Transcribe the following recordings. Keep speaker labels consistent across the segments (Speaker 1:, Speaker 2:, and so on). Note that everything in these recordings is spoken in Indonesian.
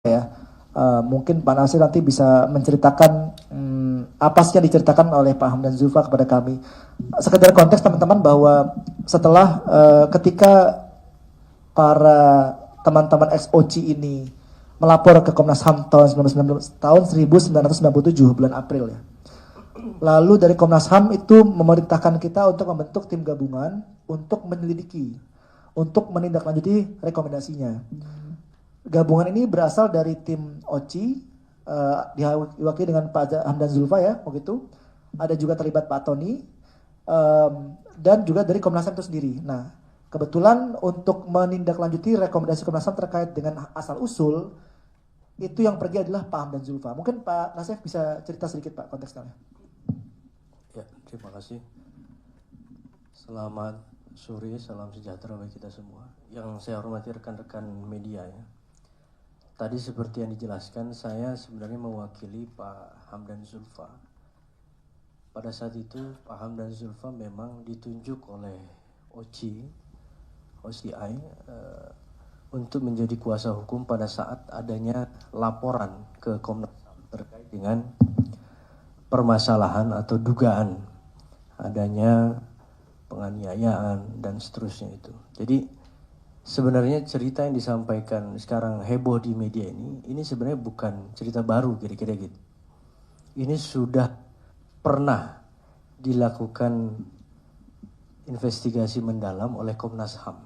Speaker 1: ya. Mungkin Pak Nasir nanti bisa menceritakan apa sih yang diceritakan oleh Pak Hamdan Zulfa kepada kami. Sekedar konteks teman-teman bahwa setelah ketika para teman-teman ex-OCI ini melapor ke Komnas HAM tahun 1997 bulan April ya. Lalu dari Komnas HAM itu memerintahkan kita untuk membentuk tim gabungan untuk menyelidiki, untuk menindaklanjuti rekomendasinya. Gabungan ini berasal dari tim OCI, diwakili dengan Pak Hamdan Zulfa ya, begitu. Ada juga terlibat Pak Tony, dan juga dari Komnas HAM itu sendiri. Nah, kebetulan untuk menindaklanjuti rekomendasi Komnas HAM terkait dengan asal-usul, itu yang pergi adalah Pak Hamdan Zulfa. Mungkin Pak Nasir bisa cerita sedikit Pak konteksnya.
Speaker 2: Ya, terima kasih. Selamat sore, salam sejahtera bagi kita semua. Yang saya hormati rekan-rekan media ya. Tadi seperti yang dijelaskan, saya sebenarnya mewakili Pak Hamdan Zulfa. Pada saat itu Pak Hamdan Zulfa memang ditunjuk oleh OCI untuk menjadi kuasa hukum pada saat adanya laporan ke Komnas HAM terkait dengan permasalahan atau dugaan adanya penganiayaan dan seterusnya itu. Jadi sebenarnya cerita yang disampaikan sekarang heboh di media ini sebenarnya bukan cerita baru kira-kira gitu. Ini sudah pernah dilakukan investigasi mendalam oleh Komnas HAM.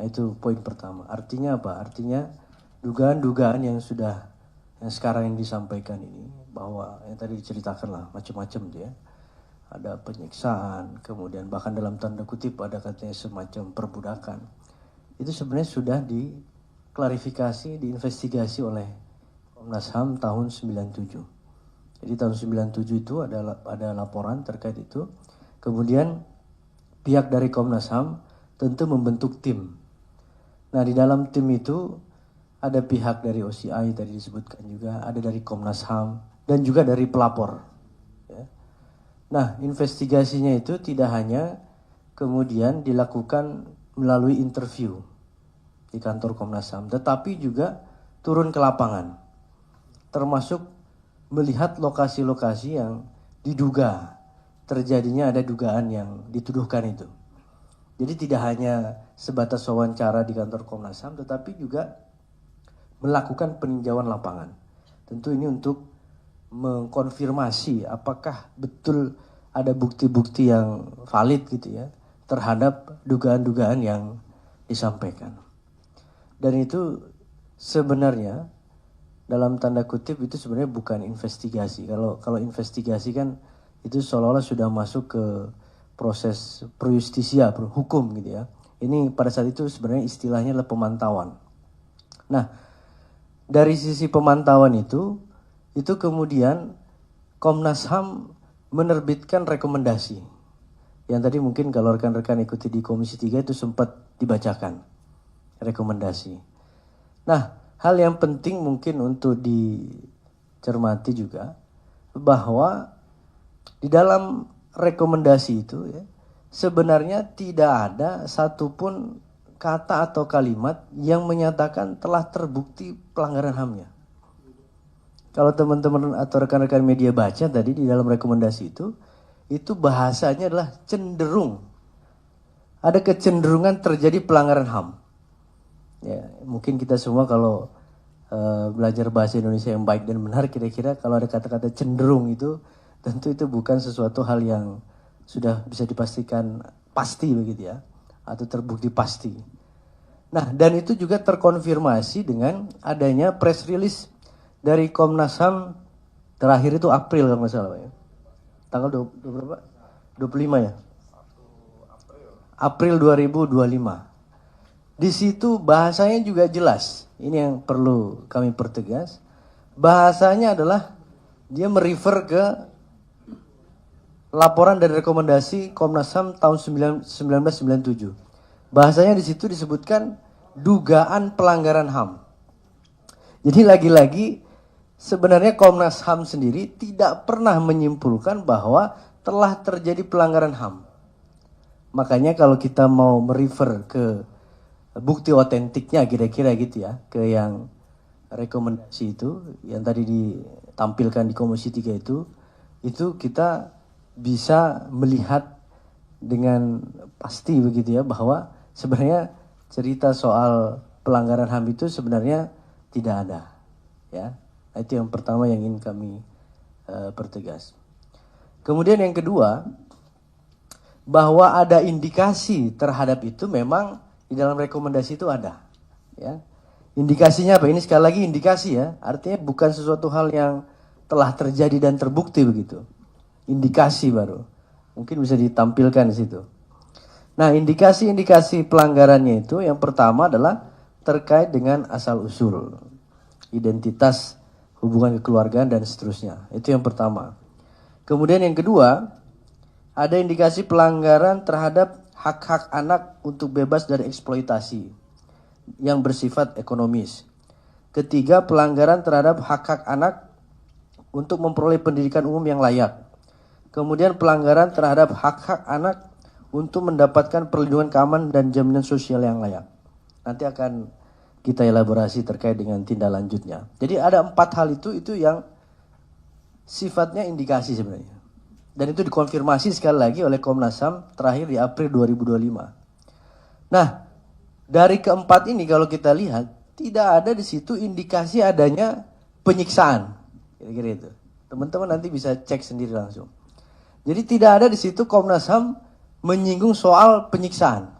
Speaker 2: Nah, itu poin pertama. Artinya apa? Artinya dugaan-dugaan yang sekarang yang disampaikan ini, bahwa yang tadi diceritakan lah macam-macam dia. Ada penyiksaan, kemudian bahkan dalam tanda kutip ada katanya semacam perbudakan. Itu sebenarnya sudah diklarifikasi, diinvestigasi oleh Komnas HAM tahun 97. Jadi tahun 97 itu ada laporan terkait itu. Kemudian pihak dari Komnas HAM tentu membentuk tim. Nah, di dalam tim itu ada pihak dari OCI tadi disebutkan juga, ada dari Komnas HAM dan juga dari pelapor. Ya. Nah, investigasinya itu tidak hanya kemudian dilakukan melalui interview di kantor Komnas HAM, tetapi juga turun ke lapangan, termasuk melihat lokasi-lokasi yang diduga terjadinya ada dugaan yang dituduhkan itu. Jadi tidak hanya sebatas wawancara di kantor Komnas HAM, tetapi juga melakukan peninjauan lapangan. Tentu ini untuk mengkonfirmasi apakah betul ada bukti-bukti yang valid gitu ya terhadap dugaan-dugaan yang disampaikan. Dan itu sebenarnya dalam tanda kutip itu sebenarnya bukan investigasi. Kalau investigasi kan itu seolah-olah sudah masuk ke proses pro-justisia, hukum gitu ya. Ini pada saat itu sebenarnya istilahnya adalah pemantauan. Nah, dari sisi pemantauan itu kemudian Komnas HAM menerbitkan rekomendasi. Yang tadi mungkin kalau rekan-rekan ikuti di Komisi 3 itu sempat dibacakan rekomendasi. Nah, hal yang penting mungkin untuk dicermati juga bahwa di dalam rekomendasi itu ya, sebenarnya tidak ada satupun kata atau kalimat yang menyatakan telah terbukti pelanggaran HAM-nya. Kalau teman-teman atau rekan-rekan media baca tadi di dalam rekomendasi itu bahasanya adalah cenderung. Ada kecenderungan terjadi pelanggaran HAM. Ya, mungkin kita semua kalau belajar bahasa Indonesia yang baik dan benar, kira-kira kalau ada kata-kata cenderung itu, tentu itu bukan sesuatu hal yang sudah bisa dipastikan pasti begitu ya, atau terbukti pasti. Nah, dan itu juga terkonfirmasi dengan adanya press release dari Komnas HAM terakhir itu April kalau nggak salah ya. Tanggal 25 ya? April 2025. Di situ bahasanya juga jelas. Ini yang perlu kami pertegas. Bahasanya adalah dia merefer ke laporan dan rekomendasi Komnas HAM tahun 1997. Bahasanya di situ disebutkan dugaan pelanggaran HAM. Jadi lagi-lagi sebenarnya Komnas HAM sendiri tidak pernah menyimpulkan bahwa telah terjadi pelanggaran HAM. Makanya kalau kita mau merefer ke bukti otentiknya kira-kira gitu ya, ke yang rekomendasi itu yang tadi ditampilkan di Komisi 3 itu kita bisa melihat dengan pasti begitu ya bahwa sebenarnya cerita soal pelanggaran HAM itu sebenarnya tidak ada ya. Itu yang pertama yang ingin kami pertegas. Kemudian yang kedua, bahwa ada indikasi terhadap itu memang di dalam rekomendasi itu ada ya. Indikasinya apa? Ini sekali lagi indikasi ya, artinya bukan sesuatu hal yang telah terjadi dan terbukti begitu. Indikasi baru. Mungkin bisa ditampilkan di situ. Nah, indikasi-indikasi pelanggarannya itu yang pertama adalah terkait dengan asal-usul, identitas, hubungan kekeluargaan dan seterusnya. Itu yang pertama. Kemudian yang kedua, ada indikasi pelanggaran terhadap hak-hak anak untuk bebas dari eksploitasi yang bersifat ekonomis. Ketiga, pelanggaran terhadap hak-hak anak untuk memperoleh pendidikan umum yang layak. Kemudian pelanggaran terhadap hak-hak anak untuk mendapatkan perlindungan keamanan dan jaminan sosial yang layak. Nanti akan kita elaborasi terkait dengan tindak lanjutnya. Jadi ada 4 hal itu yang sifatnya indikasi sebenarnya. Dan itu dikonfirmasi sekali lagi oleh Komnas HAM terakhir di April 2025. Nah, dari keempat ini kalau kita lihat, tidak ada di situ indikasi adanya penyiksaan. Kira-kira itu. Teman-teman nanti bisa cek sendiri langsung. Jadi tidak ada di situ Komnas HAM menyinggung soal penyiksaan.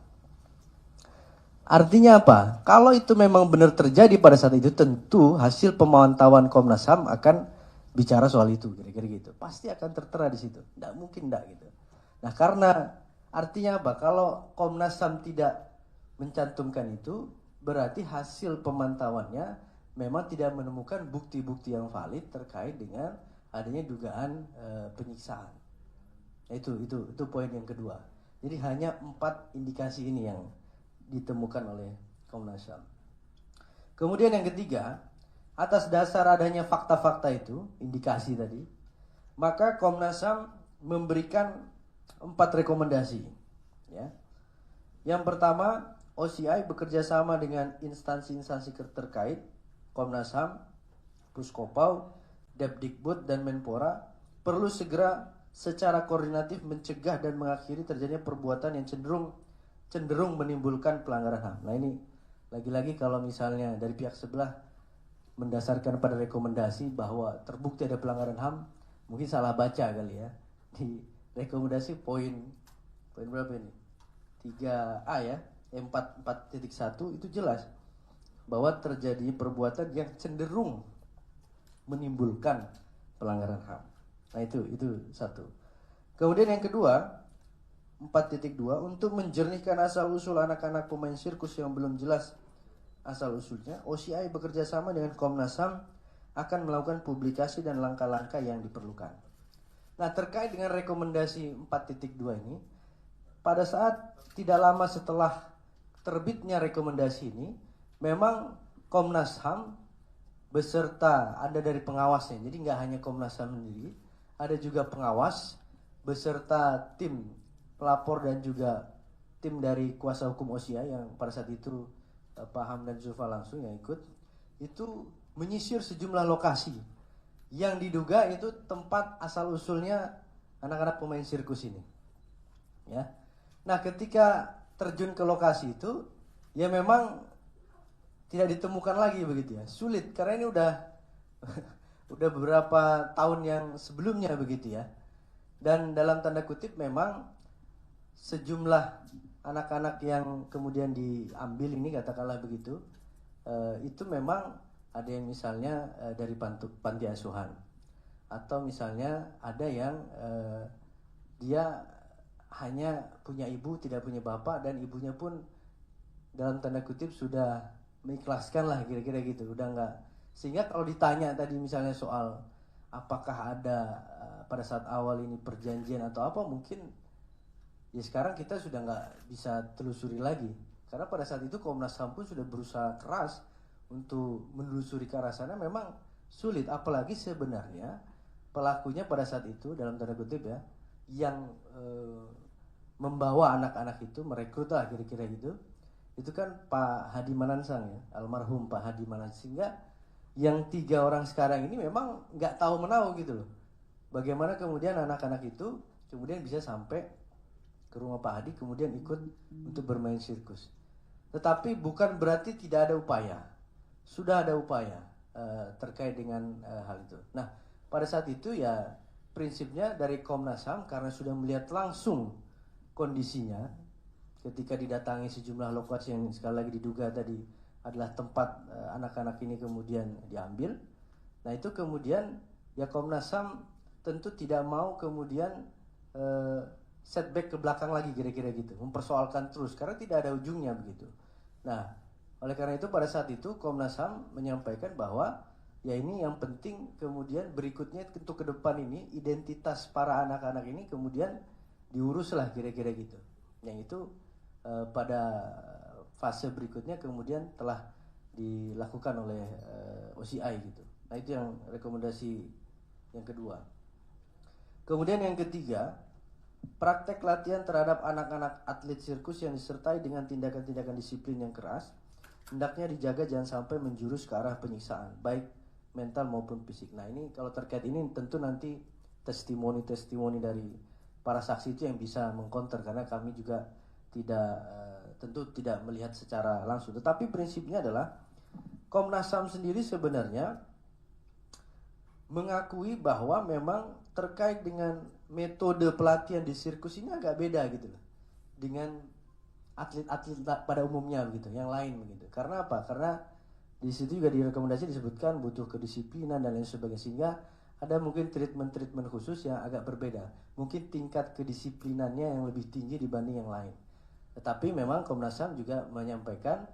Speaker 2: Artinya apa? Kalau itu memang benar terjadi pada saat itu, tentu hasil pemantauan Komnas HAM akan bicara soal itu, kira-kira gitu. Pasti akan tertera di situ. Tidak mungkin tidak gitu. Nah, karena artinya apa? Kalau Komnas HAM tidak mencantumkan itu, berarti hasil pemantauannya memang tidak menemukan bukti-bukti yang valid terkait dengan adanya dugaan penyiksaan. Itu poin yang kedua. Jadi hanya 4 indikasi ini yang ditemukan oleh Komnas HAM. Kemudian yang ketiga, atas dasar adanya fakta-fakta itu, indikasi tadi, maka Komnas HAM memberikan 4 rekomendasi. Ya. Yang pertama, OCI bekerja sama dengan instansi-instansi terkait, Komnas HAM, Puskopau, Depdikbud, dan Menpora, perlu segera secara koordinatif mencegah dan mengakhiri terjadinya perbuatan yang cenderung menimbulkan pelanggaran HAM. Nah ini, lagi-lagi kalau misalnya dari pihak sebelah mendasarkan pada rekomendasi bahwa terbukti ada pelanggaran HAM, mungkin salah baca kali ya. Di rekomendasi poin berapa ini? 3A ya, 4.1 itu jelas bahwa terjadi perbuatan yang cenderung menimbulkan pelanggaran HAM. Nah itu satu. Kemudian yang kedua, 4.2, untuk menjernihkan asal-usul anak-anak pemain sirkus yang belum jelas asal-usulnya, OCI bekerja sama dengan Komnas HAM akan melakukan publikasi dan langkah-langkah yang diperlukan. Nah, terkait dengan rekomendasi 4.2 ini, pada saat tidak lama setelah terbitnya rekomendasi ini, memang Komnas HAM beserta ada dari pengawasnya. Jadi nggak hanya Komnas HAM sendiri, ada juga pengawas beserta tim pelapor dan juga tim dari kuasa hukum OCI yang pada saat itu Pak Hamdan Zulfa langsung yang ikut, itu menyisir sejumlah lokasi yang diduga itu tempat asal-usulnya anak-anak pemain sirkus ini. Ya. Nah, ketika terjun ke lokasi itu, ya memang tidak ditemukan lagi begitu ya. Sulit karena ini udah beberapa tahun yang sebelumnya begitu ya. Dan dalam tanda kutip memang sejumlah anak-anak yang kemudian diambil ini katakanlah begitu, itu memang ada yang misalnya dari panti asuhan, atau misalnya ada yang dia hanya punya ibu tidak punya bapak dan ibunya pun dalam tanda kutip sudah mengikhlaskan lah kira-kira gitu, udah enggak. Sehingga kalau ditanya tadi misalnya soal apakah ada pada saat awal ini perjanjian atau apa, mungkin ya sekarang kita sudah nggak bisa telusuri lagi. Karena pada saat itu Komnas HAM pun sudah berusaha keras untuk menelusuri ke arah sana, memang sulit. Apalagi sebenarnya pelakunya pada saat itu dalam tanda kutip ya, yang membawa anak-anak itu, merekrut lah kira-kira gitu, itu kan Pak Hadi Manansang ya, almarhum Pak Hadi Manansang. Sehingga yang 3 orang sekarang ini memang nggak tahu menahu gitu loh. Bagaimana kemudian anak-anak itu kemudian bisa sampai ke rumah Pak Hadi kemudian ikut untuk bermain sirkus. Tetapi bukan berarti tidak ada upaya. Sudah ada upaya terkait dengan hal itu. Nah, pada saat itu ya prinsipnya dari Komnas HAM karena sudah melihat langsung kondisinya ketika didatangi sejumlah lokasi yang sekali lagi diduga tadi adalah tempat anak-anak ini kemudian diambil. Nah itu kemudian ya Komnas HAM tentu tidak mau kemudian setback ke belakang lagi kira-kira gitu, mempersoalkan terus karena tidak ada ujungnya begitu. Nah oleh karena itu pada saat itu Komnas HAM menyampaikan bahwa ya ini yang penting kemudian berikutnya untuk ke depan ini identitas para anak-anak ini kemudian diuruslah kira-kira gitu. Yang itu pada fase berikutnya kemudian telah dilakukan oleh OCI gitu. Nah itu yang rekomendasi yang kedua. Kemudian yang ketiga, praktek latihan terhadap anak-anak atlet sirkus yang disertai dengan tindakan-tindakan disiplin yang keras hendaknya dijaga jangan sampai menjurus ke arah penyiksaan baik mental maupun fisik. Nah ini kalau terkait ini tentu nanti testimoni-testimoni dari para saksi itu yang bisa mengcounter karena kami juga tentu tidak melihat secara langsung. Tetapi prinsipnya adalah Komnas HAM sendiri sebenarnya mengakui bahwa memang terkait dengan metode pelatihan di sirkus ini agak beda gitu loh dengan atlet-atlet pada umumnya begitu, yang lain begitu. Karena apa? Karena di situ juga di rekomendasi disebutkan butuh kedisiplinan dan lain sebagainya sehingga ada mungkin treatment khusus yang agak berbeda. Mungkin tingkat kedisiplinannya yang lebih tinggi dibanding yang lain. Tetapi memang Komnas HAM juga menyampaikan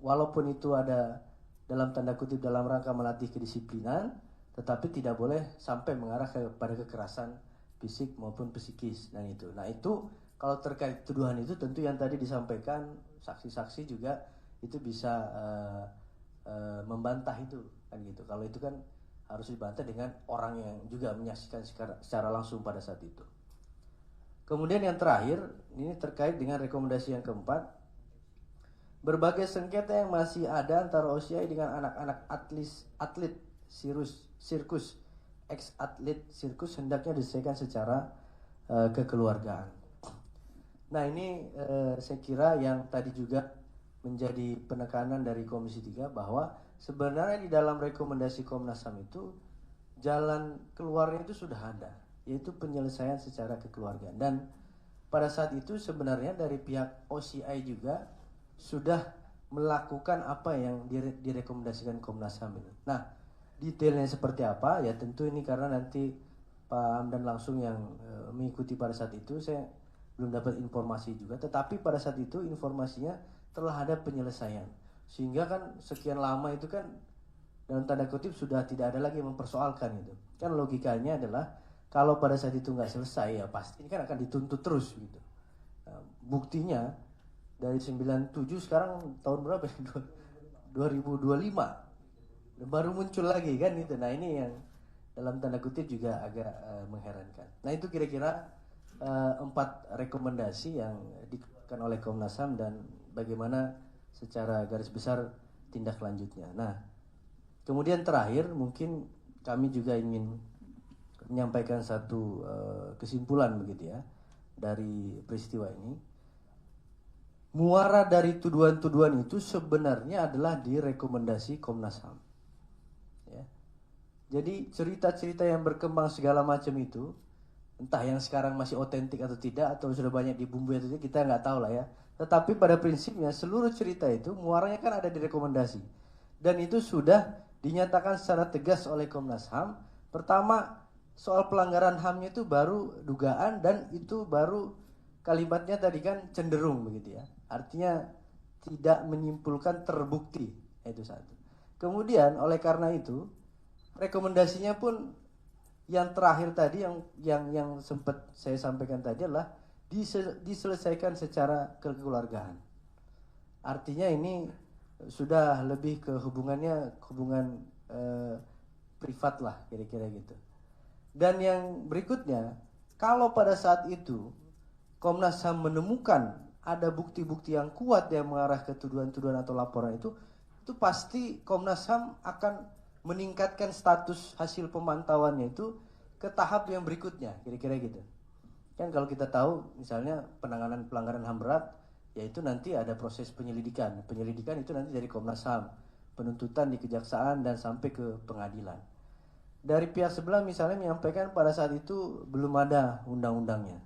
Speaker 2: walaupun itu ada dalam tanda kutip dalam rangka melatih kedisiplinan, tetapi tidak boleh sampai mengarah kepada kekerasan fisik maupun psikis dan itu. Nah itu kalau terkait tuduhan itu tentu yang tadi disampaikan saksi-saksi juga itu bisa membantah itu kan gitu. Kalau itu kan harus dibantah dengan orang yang juga menyaksikan secara langsung pada saat itu. Kemudian yang terakhir, ini terkait dengan rekomendasi yang keempat. Berbagai sengketa yang masih ada antara OCI dengan anak-anak atlet sirkus, ex-atlet sirkus hendaknya diselesaikan secara kekeluargaan. Nah ini saya kira yang tadi juga menjadi penekanan dari Komisi 3 bahwa sebenarnya di dalam rekomendasi Komnas HAM itu jalan keluarnya itu sudah ada, yaitu penyelesaian secara kekeluargaan. Dan pada saat itu sebenarnya dari pihak OCI juga sudah melakukan apa yang direkomendasikan Komnas HAM ini. Nah, detailnya seperti apa? Ya tentu ini karena nanti Pak Hamdan langsung yang mengikuti pada saat itu, saya belum dapat informasi juga. Tetapi pada saat itu informasinya telah ada penyelesaian. Sehingga kan sekian lama itu kan dalam tanda kutip sudah tidak ada lagi yang mempersoalkan itu. Kan logikanya adalah kalau pada saat itu nggak selesai ya pasti ini kan akan dituntut terus gitu. Nah, buktinya dari 97 sekarang tahun berapa? 2025 baru muncul lagi kan itu. Nah ini yang dalam tanda kutip juga agak mengherankan. Nah itu kira-kira 4 rekomendasi yang dikeluarkan oleh Komnas HAM dan bagaimana secara garis besar tindak lanjutnya. Nah kemudian terakhir mungkin kami juga ingin menyampaikan satu kesimpulan begitu ya dari peristiwa ini. Muara dari tuduhan-tuduhan itu sebenarnya adalah di rekomendasi Komnas HAM. Ya. Jadi cerita-cerita yang berkembang segala macam itu, entah yang sekarang masih otentik atau tidak, atau sudah banyak dibumbui atau tidak, kita nggak tahu lah ya. Tetapi pada prinsipnya seluruh cerita itu muaranya kan ada di rekomendasi. Dan itu sudah dinyatakan secara tegas oleh Komnas HAM. Pertama, soal pelanggaran HAM-nya itu baru dugaan dan itu baru kalimatnya tadi kan cenderung begitu ya. Artinya tidak menyimpulkan terbukti, itu satu. Kemudian oleh karena itu rekomendasinya pun yang terakhir tadi yang sempat saya sampaikan tadi adalah diselesaikan secara kekeluargaan. Artinya ini sudah lebih ke hubungan privat lah kira-kira gitu. Dan yang berikutnya, kalau pada saat itu Komnas HAM menemukan ada bukti-bukti yang kuat yang mengarah ke tuduhan-tuduhan atau laporan itu itu pasti Komnas HAM akan meningkatkan status hasil pemantauannya itu ke tahap yang berikutnya, kira-kira gitu. Kan kalau kita tahu misalnya penanganan pelanggaran HAM berat, yaitu nanti ada proses penyelidikan. Penyelidikan itu nanti dari Komnas HAM, penuntutan di kejaksaan dan sampai ke pengadilan. Dari pihak sebelah misalnya menyampaikan pada saat itu belum ada undang-undangnya.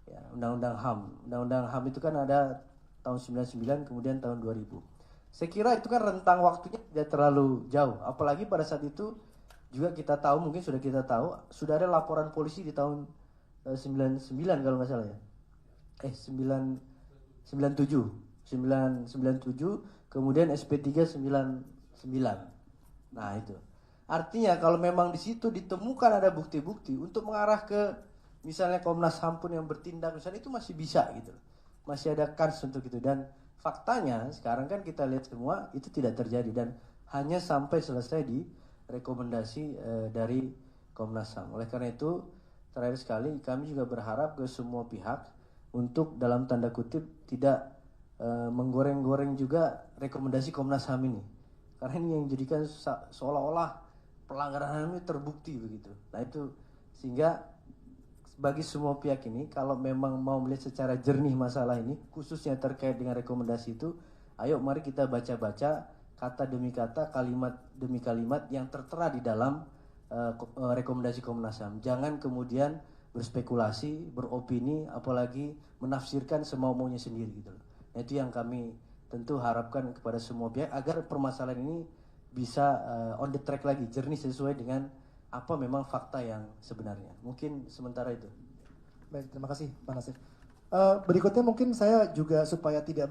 Speaker 2: Ya, undang-undang HAM. Undang-undang HAM itu kan ada tahun 99 kemudian tahun 2000. Saya kira itu kan rentang waktunya tidak terlalu jauh. Apalagi pada saat itu juga kita tahu, mungkin sudah kita tahu, sudah ada laporan polisi di tahun 99 kalau nggak salah ya. 97, kemudian SP3 99. Nah itu. Artinya kalau memang di situ ditemukan ada bukti-bukti untuk mengarah ke misalnya Komnas HAM pun yang bertindak misalnya itu masih bisa gitu. Masih ada kans untuk itu dan faktanya sekarang kan kita lihat semua itu tidak terjadi dan hanya sampai selesai di rekomendasi dari Komnas HAM. Oleh karena itu terakhir sekali kami juga berharap ke semua pihak untuk dalam tanda kutip tidak menggoreng-goreng juga rekomendasi Komnas HAM ini. Karena ini yang dijadikan seolah-olah pelanggaran HAM ini terbukti begitu. Nah itu sehingga bagi semua pihak ini kalau memang mau melihat secara jernih masalah ini khususnya terkait dengan rekomendasi itu, ayo mari kita baca-baca kata demi kata, kalimat demi kalimat yang tertera di dalam rekomendasi Komnas HAM. Jangan kemudian berspekulasi, beropini, apalagi menafsirkan semau-maunya sendiri gitu loh. Nah, itu yang kami tentu harapkan kepada semua pihak agar permasalahan ini bisa on the track lagi, jernih sesuai dengan apa memang fakta yang sebenarnya. Mungkin sementara itu.
Speaker 1: Baik, terima kasih Pak Nasir. Berikutnya mungkin saya juga supaya tidak